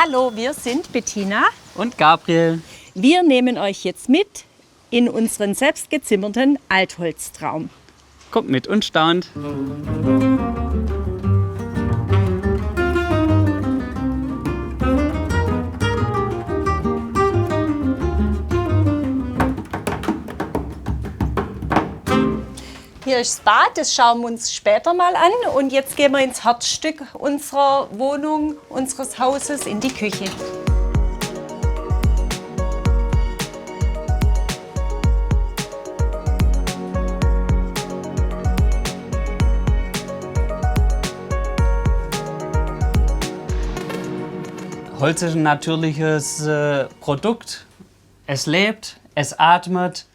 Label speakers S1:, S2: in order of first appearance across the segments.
S1: Hallo, wir sind Bettina
S2: und Gabriel.
S1: Wir nehmen euch jetzt mit in unseren selbstgezimmerten Altholztraum.
S2: Kommt mit und staunt.
S1: Hier ist das Bad, das schauen wir uns später mal an. Und jetzt gehen wir ins Herzstück unserer Wohnung, unseres Hauses, in die Küche.
S2: Holz ist ein natürliches Produkt. Es lebt, es atmet.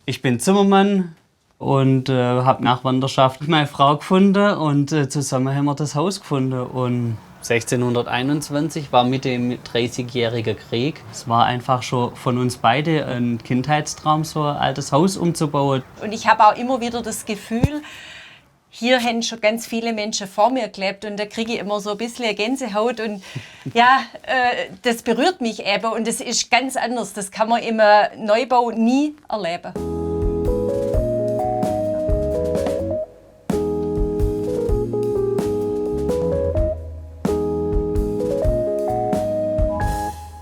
S2: Ich bin Zimmermann und habe nach Wanderschaft meine Frau gefunden und zusammen haben wir das Haus gefunden. Und 1621 war Mitte im 30-jährigen Krieg. Es war einfach schon von uns beide ein Kindheitstraum, so ein altes Haus umzubauen.
S1: Und ich habe auch immer wieder das Gefühl, hier haben schon ganz viele Menschen vor mir gelebt und da kriege ich immer so ein bisschen Gänsehaut und ja, das berührt mich eben und das ist ganz anders. Das kann man im Neubau nie erleben.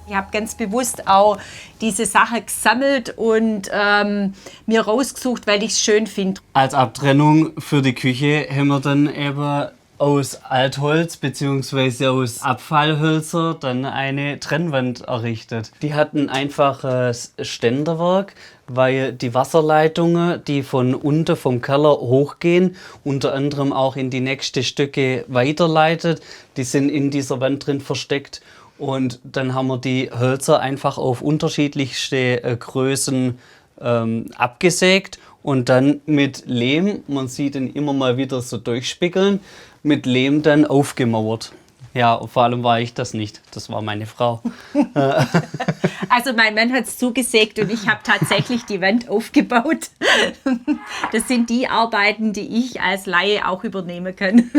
S1: Ich habe ganz bewusst auch diese Sache gesammelt und mir rausgesucht, weil ich es schön finde.
S2: Als Abtrennung für die Küche haben wir dann eben aus Altholz bzw. aus Abfallhölzer dann eine Trennwand errichtet. Die hatten einfaches Ständerwerk, weil die Wasserleitungen, die von unten vom Keller hochgehen, unter anderem auch in die nächsten Stücke weiterleitet, die sind in dieser Wand drin versteckt. Und dann haben wir die Hölzer einfach auf unterschiedlichste Größen abgesägt und dann mit Lehm, man sieht ihn immer mal wieder so durchspiegeln, mit Lehm dann aufgemauert. Ja, vor allem war ich das nicht, das war meine Frau.
S1: Also mein Mann hat es zugesägt und ich habe tatsächlich die Wand aufgebaut. Das sind die Arbeiten, die ich als Laie auch übernehmen kann.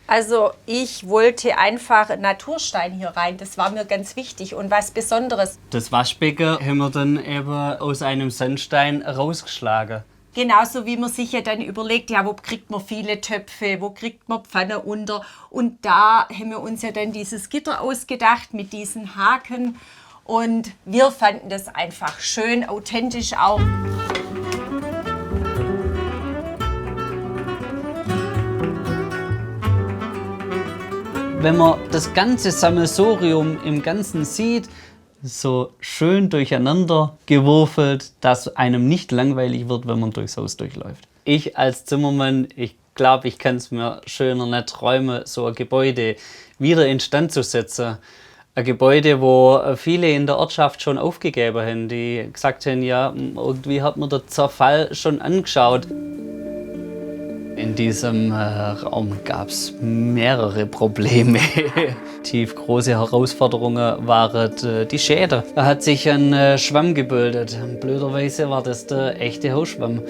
S1: Also ich wollte einfach Naturstein hier rein, das war mir ganz wichtig und was Besonderes.
S2: Das Waschbecken haben wir dann eben aus einem Sandstein rausgeschlagen.
S1: Genauso wie man sich ja dann überlegt, ja, wo kriegt man viele Töpfe, wo kriegt man Pfanne unter. Und da haben wir uns ja dann dieses Gitter ausgedacht mit diesen Haken und wir fanden das einfach schön, authentisch auch.
S2: Wenn man das ganze Sammelsurium im Ganzen sieht, so schön durcheinander gewürfelt, dass einem nicht langweilig wird, wenn man durchs Haus durchläuft. Ich als Zimmermann, ich glaube, ich kann es mir schöner nicht träumen, so ein Gebäude wieder instand zu setzen. Ein Gebäude, wo viele in der Ortschaft schon aufgegeben haben, die gesagt haben, ja, irgendwie hat man den Zerfall schon angeschaut. In diesem Raum gab es mehrere Probleme. Tiefgroße Herausforderungen waren die Schäden. Da hat sich ein Schwamm gebildet. Blöderweise war das der echte Hausschwamm.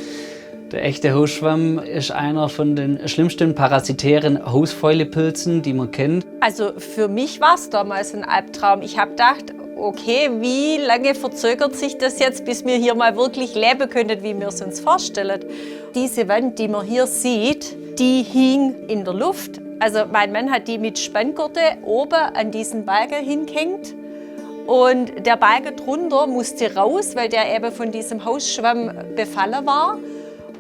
S2: Der echte Hausschwamm ist einer von den schlimmsten parasitären Hausfäulepilzen, die man kennt.
S1: Also für mich war es damals ein Albtraum. Ich habe gedacht, okay, wie lange verzögert sich das jetzt, bis wir hier mal wirklich leben können, wie wir es uns vorstellen. Diese Wand, die man hier sieht, die hing in der Luft. Also mein Mann hat die mit Spanngurte oben an diesen Balken hingehängt. Und der Balken drunter musste raus, weil der eben von diesem Hausschwamm befallen war.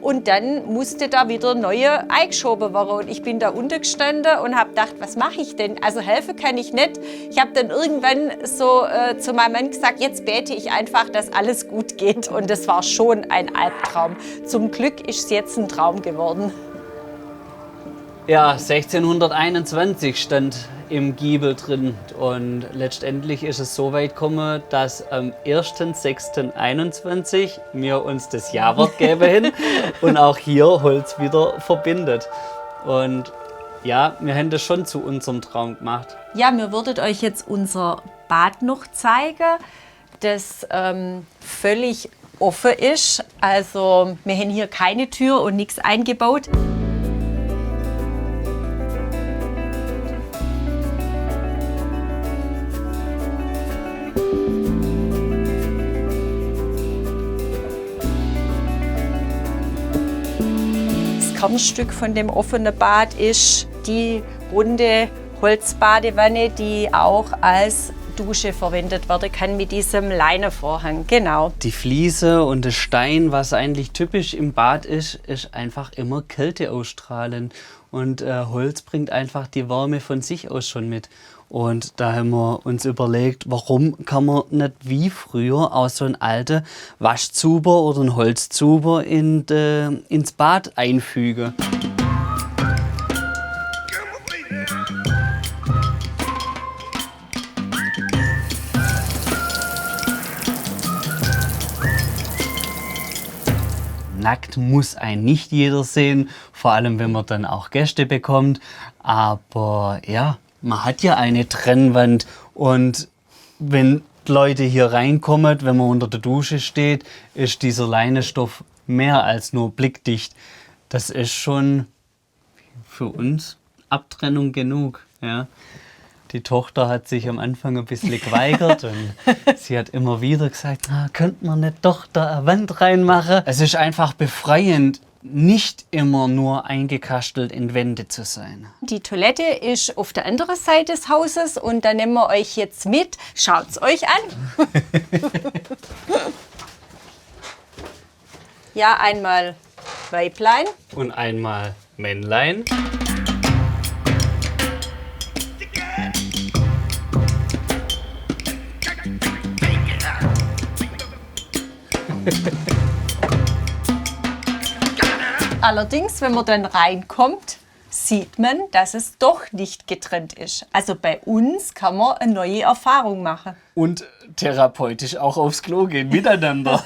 S1: Und dann musste da wieder neue eingeschoben werden. Und ich bin da unten gestanden und habe gedacht, was mache ich denn? Also helfen kann ich nicht. Ich habe dann irgendwann so zu meinem Mann gesagt, jetzt bete ich einfach, dass alles gut geht. Und das war schon ein Albtraum. Zum Glück ist es jetzt ein Traum geworden.
S2: Ja, 1621 stand im Giebel drin und letztendlich ist es so weit gekommen, dass am 1.6.21 wir uns das Jawort geben hin und auch hier Holz wieder verbindet. Und ja, wir haben das schon zu unserem Traum gemacht.
S1: Ja, wir würdet euch jetzt unser Bad noch zeigen, das völlig offen ist. Also wir haben hier keine Tür und nichts eingebaut. Kernstück von dem offenen Bad ist die runde Holzbadewanne, die auch als Dusche verwendet werden kann mit diesem Leinenvorhang. Genau.
S2: Die Fliese und der Stein, was eigentlich typisch im Bad ist einfach immer Kälte ausstrahlen. Und Holz bringt einfach die Wärme von sich aus schon mit. Und da haben wir uns überlegt, warum kann man nicht wie früher auch so einen alten Waschzuber oder einen Holzzuber ins Bad einfügen. Nackt muss einen nicht jeder sehen, vor allem wenn man dann auch Gäste bekommt. Aber ja, man hat ja eine Trennwand und wenn Leute hier reinkommen, wenn man unter der Dusche steht, ist dieser Leinenstoff mehr als nur blickdicht. Das ist schon für uns Abtrennung genug. Ja. Die Tochter hat sich am Anfang ein bisschen geweigert und sie hat immer wieder gesagt, könnte man nicht doch da eine Wand reinmachen? Es ist einfach befreiend, nicht immer nur eingekastelt in Wände zu sein.
S1: Die Toilette ist auf der anderen Seite des Hauses und da nehmen wir euch jetzt mit. Schaut's euch an. Ja, einmal Weiblein.
S2: Und einmal Männlein.
S1: Allerdings, wenn man dann reinkommt, sieht man, dass es doch nicht getrennt ist. Also bei uns kann man eine neue Erfahrung machen.
S2: Und therapeutisch auch aufs Klo gehen, miteinander.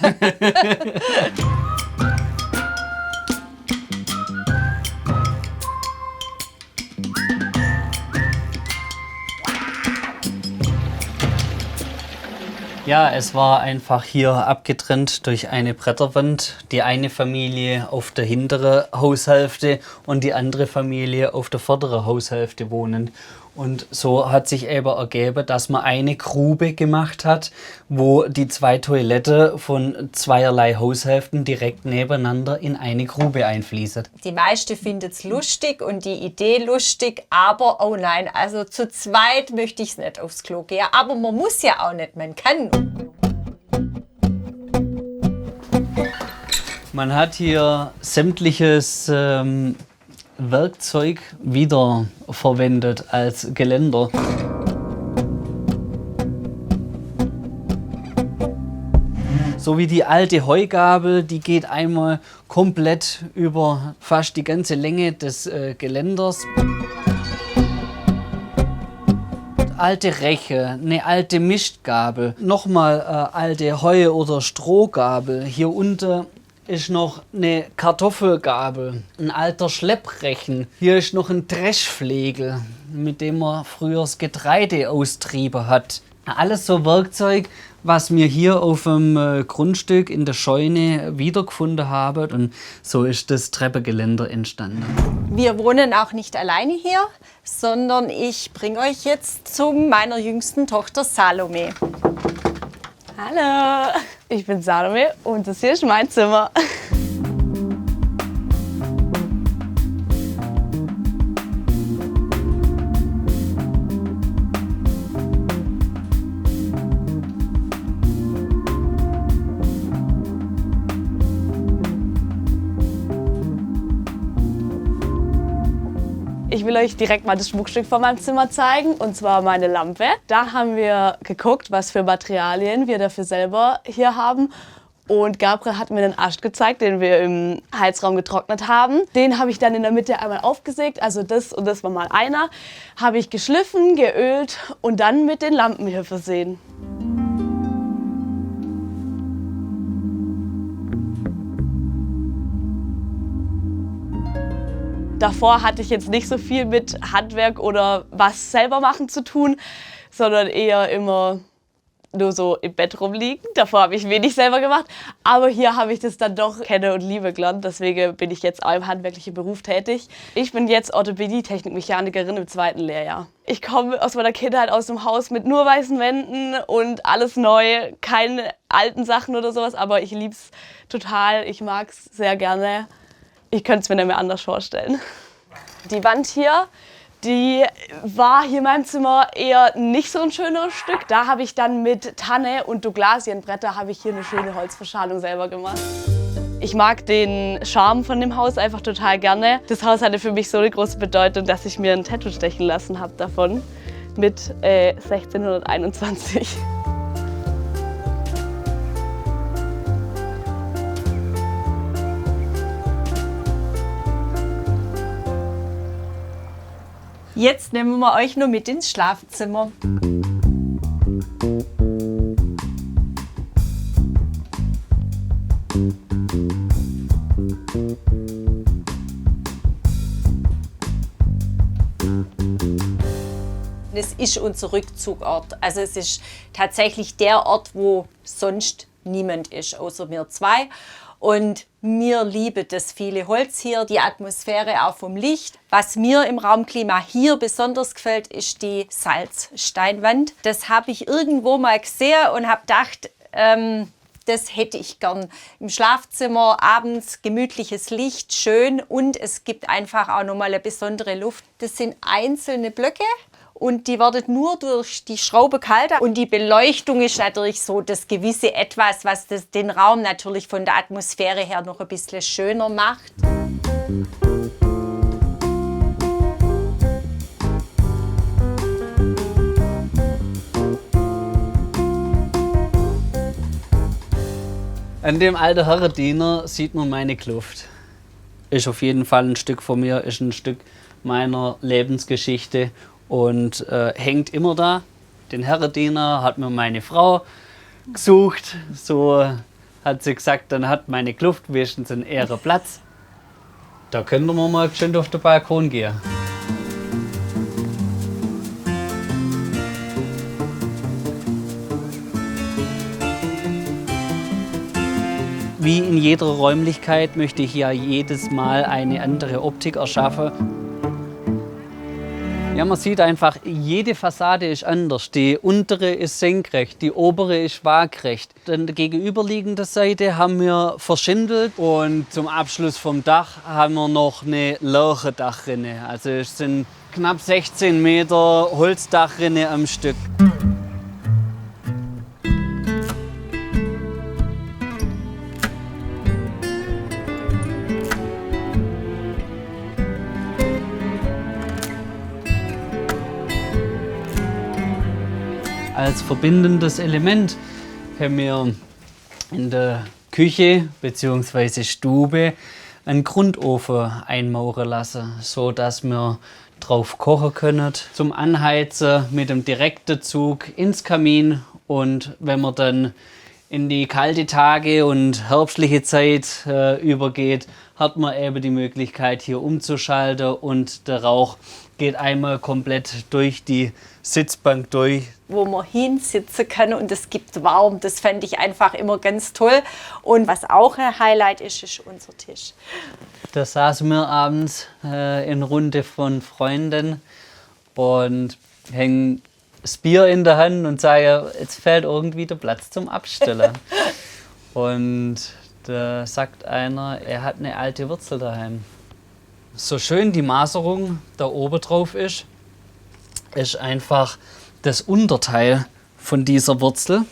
S2: Ja, es war einfach hier abgetrennt durch eine Bretterwand. Die eine Familie auf der hinteren Haushälfte und die andere Familie auf der vorderen Haushälfte wohnen. Und so hat sich eben ergeben, dass man eine Grube gemacht hat, wo die zwei Toiletten von zweierlei Haushälften direkt nebeneinander in eine Grube einfließen.
S1: Die meisten finden es lustig und die Idee lustig, aber oh nein, also zu zweit möchte ich es nicht aufs Klo gehen. Aber man muss ja auch nicht, man kann.
S2: Man hat hier sämtliches Werkzeug wiederverwendet als Geländer. So wie die alte Heugabel, die geht einmal komplett über fast die ganze Länge des Geländers. Alte Reche, eine alte Mistgabel, nochmal alte Heu- oder Strohgabel. Hier unten ist noch eine Kartoffelgabel, ein alter Schlepprechen. Hier ist noch ein Dreschflegel, mit dem man früher das Getreide austrieben hat. Alles so Werkzeug, was wir hier auf dem Grundstück in der Scheune wiedergefunden haben. Und so ist das Treppengeländer entstanden.
S1: Wir wohnen auch nicht alleine hier, sondern ich bringe euch jetzt zu meiner jüngsten Tochter Salome.
S3: Hallo, ich bin Salome und das hier ist mein Zimmer. Ich will euch direkt mal das Schmuckstück von meinem Zimmer zeigen, und zwar meine Lampe. Da haben wir geguckt, was für Materialien wir dafür selber hier haben. Und Gabriel hat mir den Ast gezeigt, den wir im Heizraum getrocknet haben. Den habe ich dann in der Mitte einmal aufgesägt, also das und das war mal einer. Habe ich geschliffen, geölt und dann mit den Lampen hier versehen. Davor hatte ich jetzt nicht so viel mit Handwerk oder was selber machen zu tun, sondern eher immer nur so im Bett rumliegen. Davor habe ich wenig selber gemacht, aber hier habe ich das dann doch kennen und liebe gelernt. Deswegen bin ich jetzt auch im handwerklichen Beruf tätig. Ich bin jetzt Orthopädie-Technikmechanikerin im 2. Lehrjahr. Ich komme aus meiner Kindheit aus dem Haus mit nur weißen Wänden und alles neu, keine alten Sachen oder sowas, aber ich liebe es total. Ich mag es sehr gerne. Ich könnte es mir nicht mehr anders vorstellen. Die Wand hier, die war hier in meinem Zimmer eher nicht so ein schöneres Stück. Da habe ich dann mit Tanne und Douglasienbretter habe ich hier eine schöne Holzverschalung selber gemacht. Ich mag den Charme von dem Haus einfach total gerne. Das Haus hatte für mich so eine große Bedeutung, dass ich mir ein Tattoo stechen lassen habe davon mit 1621.
S1: Jetzt nehmen wir euch noch mit ins Schlafzimmer. Das ist unser Rückzugort. Also es ist tatsächlich der Ort, wo sonst niemand ist, außer wir zwei. Und mir liebe das viele Holz hier, die Atmosphäre auch vom Licht. Was mir im Raumklima hier besonders gefällt, ist die Salzsteinwand. Das habe ich irgendwo mal gesehen und habe gedacht, das hätte ich gern. Im Schlafzimmer abends gemütliches Licht, schön, und es gibt einfach auch nochmal eine besondere Luft. Das sind einzelne Blöcke. Und die werden nur durch die Schraube kalter. Und die Beleuchtung ist natürlich so das gewisse Etwas, was den Raum natürlich von der Atmosphäre her noch ein bisschen schöner macht.
S2: An dem alten Herrendiener sieht man meine Kluft. Ist auf jeden Fall ein Stück von mir, ist ein Stück meiner Lebensgeschichte. Und hängt immer da. Den Herrendiener hat mir meine Frau gesucht. So hat sie gesagt, dann hat meine Kluft wenigstens einen Ehrenplatz. Da können wir mal schön auf den Balkon gehen. Wie in jeder Räumlichkeit möchte ich ja jedes Mal eine andere Optik erschaffen. Ja, man sieht einfach, jede Fassade ist anders. Die untere ist senkrecht, die obere ist waagrecht. An der gegenüberliegenden Seite haben wir verschindelt und zum Abschluss vom Dach haben wir noch eine Lärchendachrinne. Also es sind knapp 16 Meter Holzdachrinne am Stück. Als verbindendes Element haben wir in der Küche bzw. Stube einen Grundofen einmauern lassen, so dass wir drauf kochen können. Zum Anheizen mit dem direkten Zug ins Kamin, und wenn man dann in die kalte Tage und herbstliche Zeit übergeht, hat man eben die Möglichkeit, hier umzuschalten, und der Rauch geht einmal komplett durch die Sitzbank durch.
S1: Wo man hinsitzen kann und es gibt warm. Das fände ich einfach immer ganz toll. Und was auch ein Highlight ist, ist unser Tisch.
S2: Da saßen wir abends in Runde von Freunden und hängen das Bier in der Hand und sagen, jetzt fehlt irgendwie der Platz zum Abstellen. Und da sagt einer, er hat eine alte Wurzel daheim. So schön die Maserung da oben drauf ist einfach das Unterteil von dieser Wurzel.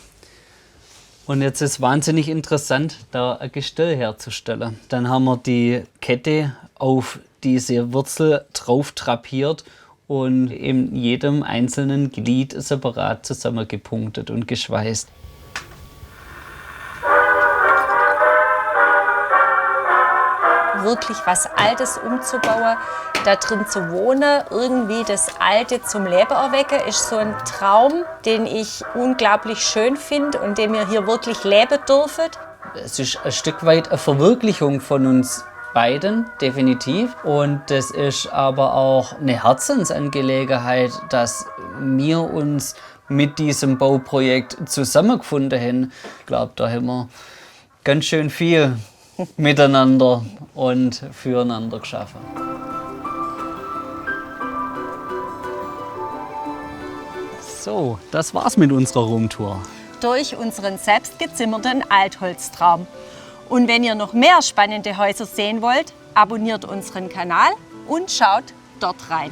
S2: Und jetzt ist wahnsinnig interessant, da ein Gestell herzustellen. Dann haben wir die Kette auf diese Wurzel drauf drapiert und in jedem einzelnen Glied separat zusammengepunktet und geschweißt.
S1: Wirklich was Altes umzubauen, da drin zu wohnen, irgendwie das Alte zum Leben erwecken, ist so ein Traum, den ich unglaublich schön finde und den wir hier wirklich leben dürfen.
S2: Es ist ein Stück weit eine Verwirklichung von uns beiden, definitiv. Und das ist aber auch eine Herzensangelegenheit, dass wir uns mit diesem Bauprojekt zusammengefunden haben. Ich glaube, da haben wir ganz schön viel miteinander und füreinander geschaffen. So, das war's mit unserer Roomtour.
S1: Durch unseren selbstgezimmerten Altholztraum. Und wenn ihr noch mehr spannende Häuser sehen wollt, abonniert unseren Kanal und schaut dort rein.